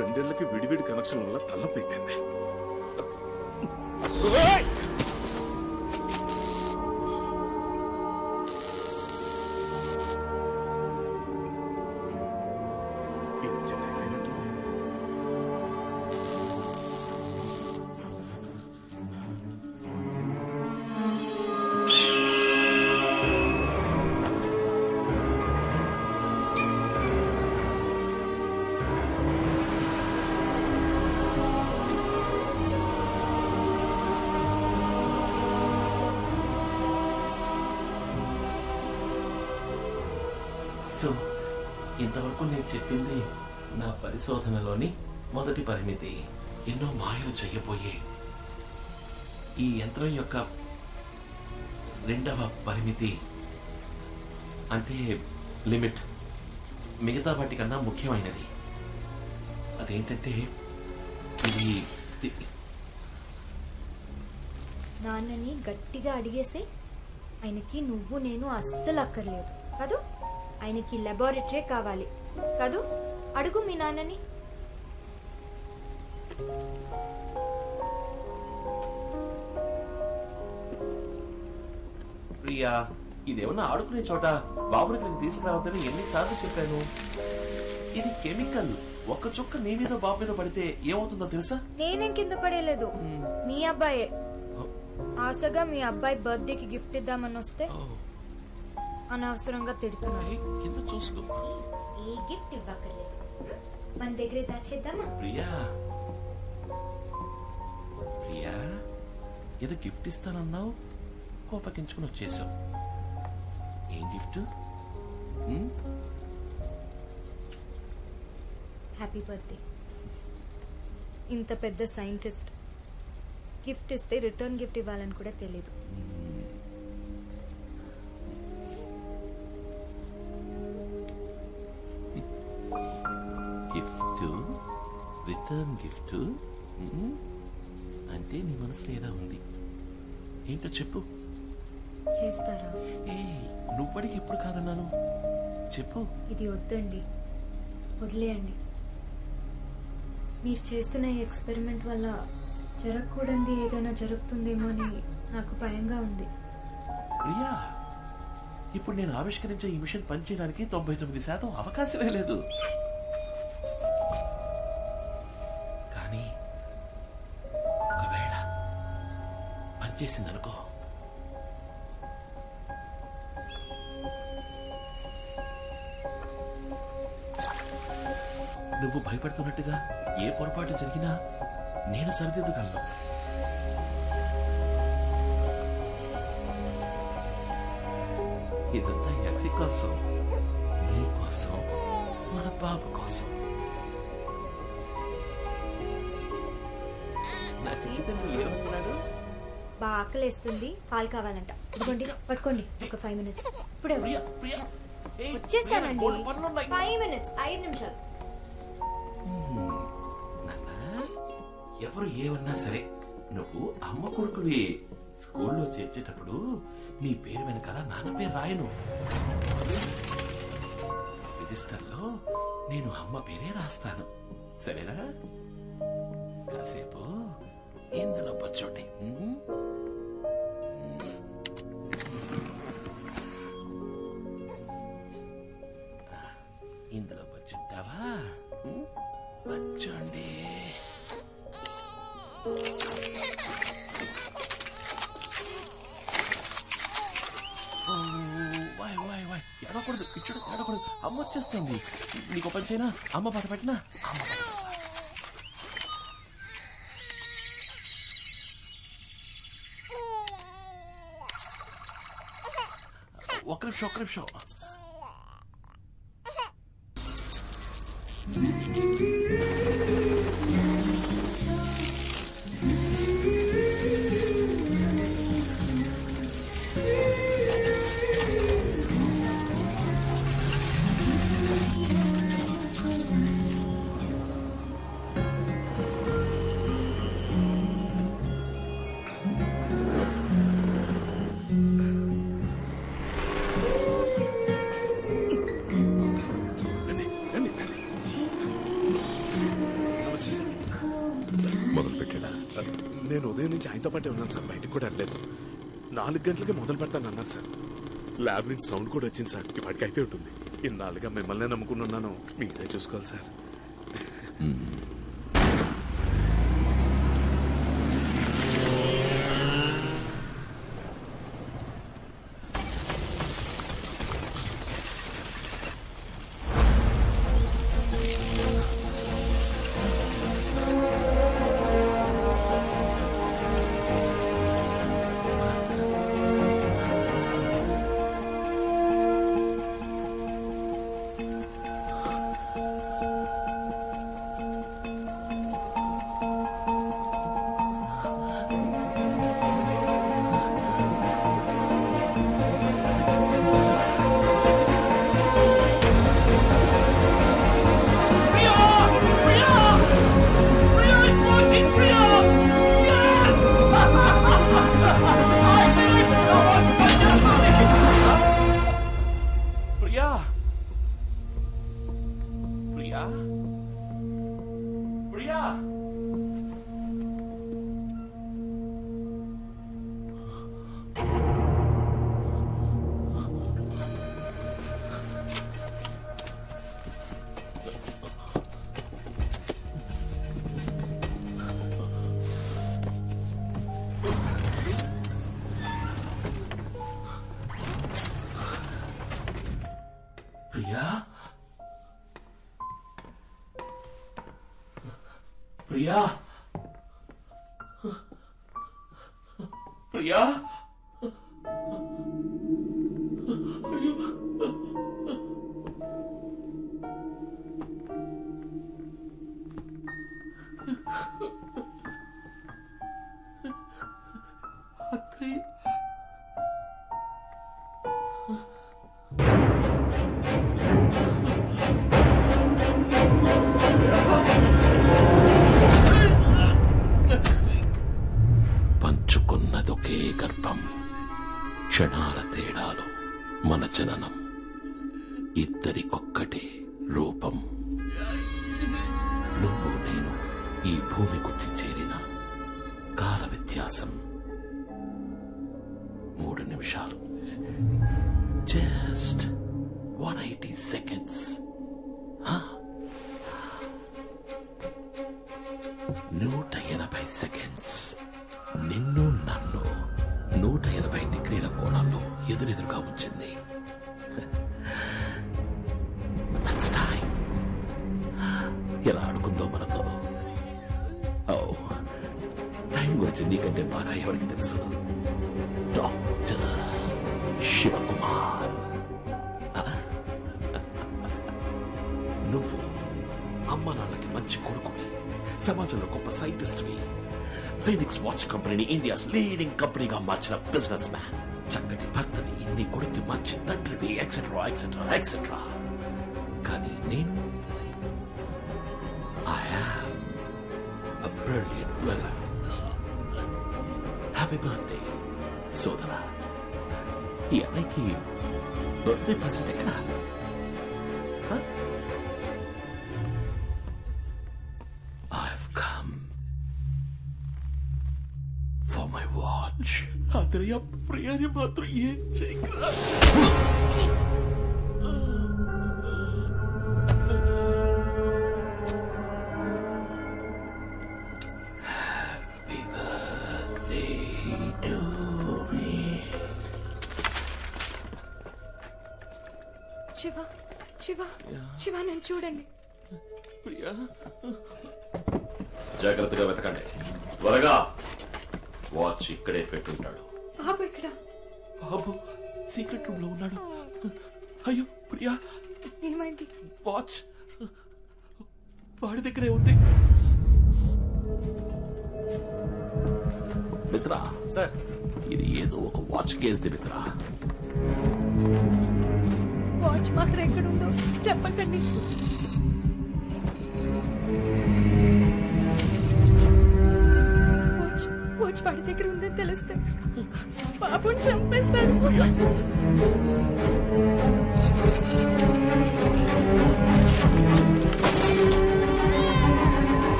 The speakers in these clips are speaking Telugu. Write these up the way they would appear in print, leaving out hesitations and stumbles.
రెండేళ్లకి విడివిడి కనెక్షన్ వల్ల తలపైపోయింది. సో ఇంతవరకు నేను చెప్పింది నా పరిశోధనలోని మొదటి పరిమితి. ఎన్నో మాయలు చెయ్యబోయే ఈ యంత్రం యొక్క రెండవ పరిమితి అంటే లిమిట్ మిగతా వాటికన్నా ముఖ్యమైనది. అదేంటంటే ఇది నాన్నని గట్టిగా అడిగేసి ఆయనకి నువ్వు నేను అస్సలు అక్కర్లేదు కదూ. ఆయనకి లాబొరేటరీ కావాలి కదూ. అడుగు మీ నాన్నని. ప్రియా, ఇదేమన్నా ఆడుకునే చోట బాబుని ఇక్కడికి తీసుకురావద్దని ఎన్నిసార్లు చెప్పాను. ఇది కెమికల్. ఒక్క చుక్క నీ మీద బాబు మీద పడితే ఏమవుతుందో తెలుసా? నేనేం కింద పడేలేదు, మీ అబ్బాయే. ఆశగా మీ అబ్బాయి బర్త్డేకి గిఫ్ట్ ఇద్దామని వస్తే అనవసరంగా తిడుతున్నాడు. కింద చూసుకో. ఏ గిఫ్ట్ ఇవ్వక్కర్లేదు, మన దగ్గరే దాచేద్దామా? ప్రియా ప్రియా, ఏదో గిఫ్ట్ ఇస్తానన్నావు, కోపగించుకుని వచ్చేసావు. ఏం గిఫ్ట్? Happy birthday. ఇంత పెద్ద సైంటిస్ట్ గిఫ్ట్ ఇస్తే రిటర్న్ గిఫ్ట్ ఇవ్వాలని కూడా తెలీదు. గిఫ్ట్, రిటర్న్ గిఫ్ట్ అంటే నీ మనసులో ఏదో ఉంది. ఏంటో చెప్పు. చేస్తారా? ఏ నువ్వడికి ఇప్పుడు కాదన్నాను, చెప్పు. ఇది వద్దండి, వదిలేయండి. మీరు చేస్తున్న ఈ ఎక్స్పెరిమెంట్ వల్ల జరగకూడదు ఏదైనా జరుగుతుందేమో అని నాకు భయంగా ఉంది. ప్రియా, ఇప్పుడు నేను ఆవిష్కరించే ఈ మిషన్ పనిచేయడానికి 99% అవకాశమే లేదు. కానీ ఒకవేళ పనిచేసిందనుకో, నువ్వు భయపడుతున్నట్టుగా ఏ పొరపాటు జరిగినా నేను సరిదిద్దగలను. ఇదంతా ఎవరి కోసం? నీ కోసం, మన బాబు కోసం. నా చిన్న ఏమంటున్నాడు? బాగా ఆకలేస్తుంది, పాలు కావాలంట. ఇదిగోండి, పట్టుకోండి. ఒక 5 minutes. ఇప్పుడే వచ్చేస్తానండి. 5 minutes, 5 నిమిషాలు. ఎవరు ఏమన్నా సరే, నువ్వు అమ్మ కొడుకువి. స్కూల్లో చేర్చేటప్పుడు నీ పేరు వెనకాల నాన్న పేరు రాయను. రిజిస్టర్లో నేను అమ్మ పేరే రాస్తాను, సరేనా? కాసేపు ఇందులో పచ్చండి. ఇందులో పచ్చుంటావా? పచ్చండి. ఏడకూడదు, ఇచ్చుడు ఏడకూడదు. అమ్మ వచ్చేస్తుంది. నీకు పని చేయనా? అమ్మ పాట పెట్టినా? ఒక్క నిమిషం. నుంచి ఆయనతో పాటే ఉన్నాను సార్, బయటకు కూడా వెళ్ళలేదు. 4 గంటలకి మొదలు పెడతాను అన్నారు సార్. ల్యాబ్ నుంచి సౌండ్ కూడా వచ్చింది సార్. ఇప్పటికి అయిపోయి ఉంటుంది. ఇన్నాళ్ళుగా మిమ్మల్నే నమ్ముకున్నాను, మీరే చూసుకోవాలి సార్. ప్రియా, ప్రియా, అయ్యో, అత్రి, పంచుకున్నదొకే గర్భం, క్షణాల తేడాలు మన జననం, ఇద్దరికొక్కటే రూపం. నువ్వు నేను ఈ భూమి గుర్తి చేరిన కాల వ్యత్యాసం 3 నిమిషాలు. Just 180 seconds. 180 seconds. నిన్ను నన్ను 180 డిగ్రీల కోణంలో ఎదురెదురుగా ఉంచింది. That's time. ఎలా ఆడుకుందో మనతో. టైం గురించి నీకంటే బాగా ఎవరికి తెలుసు? డాక్టర్ శివకుమార్. నువ్వు అమ్మ నాన్నకి మంచి కొడుకుని, సమాజంలో గొప్ప సైంటిస్ట్వి, ఫీనిక్స్ వాచ్ కంపెనీని ఇండియాస్ లీడింగ్ కంపెనీగా మార్చిన బిజినెస్ మ్యాన్, చక్కటి భర్తని, ఇన్ని కొడుక్కి మంచి తండ్రివి, ఎక్సెట్రా ఎక్సెట్రా ఎక్సెట్రా. కానీ నేను I am a brilliant villain. Happy birthday, సోదరా. ఈ అన్నయ్యకి బర్త్డే ప్రెసెంట్ ఎక్కడ? I've come for my watch. అదరయ్య, ప్రియాని మాత్రం ఏం చేయగలరా? శివ, శివ, శివ, నన్ను చూడండి. ప్రియా, జాగ్రత్తగా వెతకండి, త్వరగా. వాచ్ ఇక్కడే పెట్టుంటాడు. బాబు ఇక్కడ. బాబు సీక్రెట్ రూమ్ లో ఉన్నాడు. అయ్యో ప్రియా, ఏమైంది? వాచ్ వాడి దగ్గరే ఉంది. మిత్రా, సార్, ఇది ఏదో ఒక వాచ్ కేసుది మిత్రా. వాచ్ మాత్రం ఎక్కడుందో చెప్పకండి. వాచ్ వాడి దగ్గర ఉందని తెలిస్తే బాబుని చంపేస్తాడు.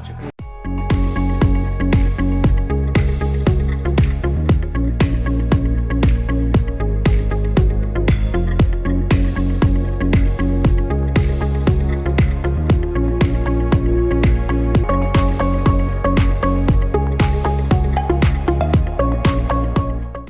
వాచ్ ఎక్కడ